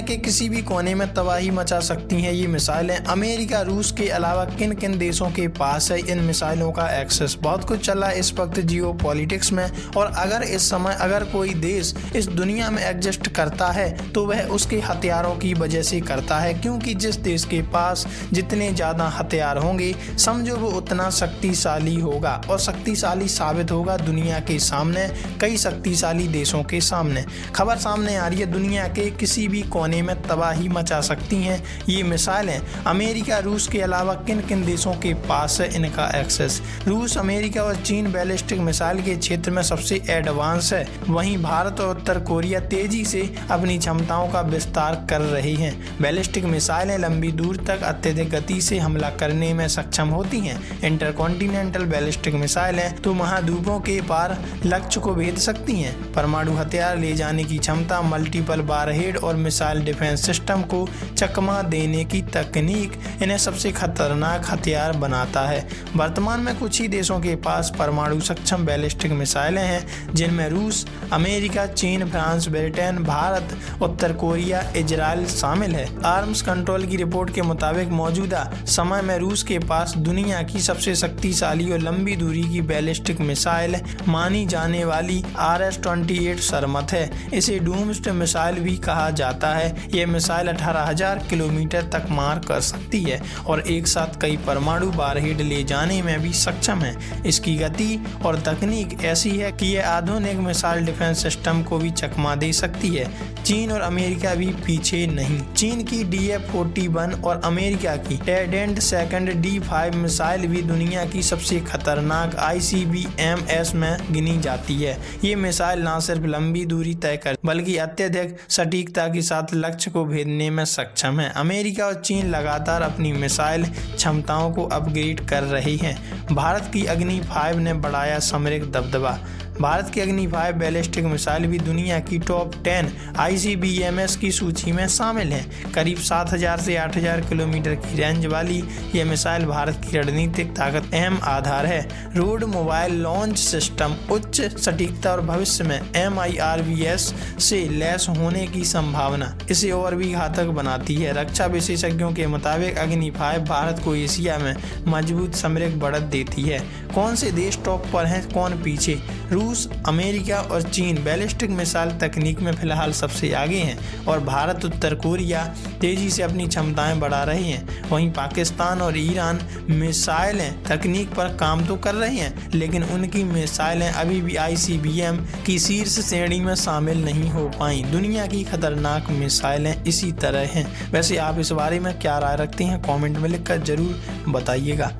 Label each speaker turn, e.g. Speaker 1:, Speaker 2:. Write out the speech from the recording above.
Speaker 1: के किसी भी कोने में तबाही मचा सकती हैं ये मिसाइलें। अमेरिका, रूस के अलावा किन किन देशों के पास है इन मिसाइलों का एक्सेस। बहुत कुछ चल रहा है इस वक्त जियो पॉलिटिक्स में, और अगर इस समय अगर कोई देश इस दुनिया में एग्जिस्ट करता है तो वह उसके हथियारों की वजह से करता है, क्योंकि जिस देश के पास जितने ज़्यादा हथियार होंगे समझो वो उतना शक्तिशाली होगा, और शक्तिशाली साबित होगा दुनिया के सामने, कई शक्तिशाली देशों के सामने। खबर सामने आ रही है, दुनिया के किसी भी कोने में तबाही मचा सकती हैं ये मिसाइलें। अमेरिका, रूस के अलावा किन किन देशों के पास है इनका एक्सेस। रूस, अमेरिका और चीन बैलिस्टिक मिसाइल के क्षेत्र में सबसे एडवांस है। वहीं भारत और उत्तर कोरिया तेजी से अपनी क्षमताओं का विस्तार कर रही हैं। बैलिस्टिक मिसाइलें लंबी दूर तक अत्यधिक गति से हमला करने में सक्षम होती हैं। इंटरकॉन्टिनेंटल बैलिस्टिक मिसाइलें तो महाद्वीपों के पार लक्ष्य को भेद सकती हैं। परमाणु हथियार ले जाने की क्षमता, मल्टीपल वारहेड और मिसाइल डिफेंस सिस्टम को चकमा देने की तकनीक इन्हें सबसे खतरनाक हथियार बनाता है। वर्तमान में कुछ ही देशों के पास परमाणु सक्षम बैलिस्टिक मिसाइलें हैं, जिनमें रूस, अमेरिका, चीन, फ्रांस, ब्रिटेन, भारत, उत्तर कोरिया, इजराइल शामिल है। आर्म्स कंट्रोल की रिपोर्ट के मुताबिक मौजूदा समय में रूस के पास दुनिया की सबसे शक्तिशाली और लंबी दूरी की बैलिस्टिक मिसाइल मानी जाने वाली RS-28 सरमत है। इसे डूम्सडे मिसाइल भी कहा जाता है। यह मिसाइल 18,000 किलोमीटर तक मार कर सकती है और एक साथ कई परमाणु वारहेड ले जाने में भी सक्षम है। इसकी गति और तकनीक ऐसी है कि यह आधुनिक मिसाइल डिफेंस सिस्टम को भी चकमा दे सकती है। चीन और अमेरिका भी पीछे नहीं। चीन की DF-41 और अमेरिका की ट्राइडेंट सेकंड D5 मिसाइल भी दुनिया की सबसे खतरनाक ICBMs में गिनी जाती है। ये मिसाइल न सिर्फ लंबी दूरी तय कर बल्कि अत्यधिक सटीकता के साथ लक्ष्य को भेदने में सक्षम है। अमेरिका और चीन लगातार अपनी मिसाइल क्षमताओं को अपग्रेड कर रही हैं। भारत की अग्नि 5 ने बढ़ाया सामरिक दबदबा। भारत की अग्नि 5 बैलिस्टिक मिसाइल भी दुनिया की टॉप 10 ICBMs की सूची में शामिल है। करीब 7,000 से 8,000 किलोमीटर की रेंज वाली यह मिसाइल भारत की रणनीतिक ताकत अहम आधार है। रोड मोबाइल लॉन्च सिस्टम उच्च सटीकता और भविष्य में MIRVs से लैस होने की संभावना इसे और भी घातक बनाती है। रक्षा विशेषज्ञों के मुताबिक अग्नि 5 भारत को एशिया में मजबूत सामरिक बढ़त देती है। कौन से देश टॉप पर हैं, कौन पीछे? रूस, अमेरिका और चीन बैलिस्टिक मिसाइल तकनीक में फिलहाल सबसे आगे हैं, और भारत, उत्तर कोरिया तेजी से अपनी क्षमताएं बढ़ा रहे हैं। वहीं पाकिस्तान और ईरान मिसाइलें तकनीक पर काम तो कर रहे हैं, लेकिन उनकी मिसाइलें अभी भी ICBM की शीर्ष श्रेणी में शामिल नहीं हो पाई। दुनिया की खतरनाक मिसाइलें इसी तरह हैं। वैसे आप इस बारे में क्या राय रखते हैं, कमेंट में लिखकर जरूर बताइएगा।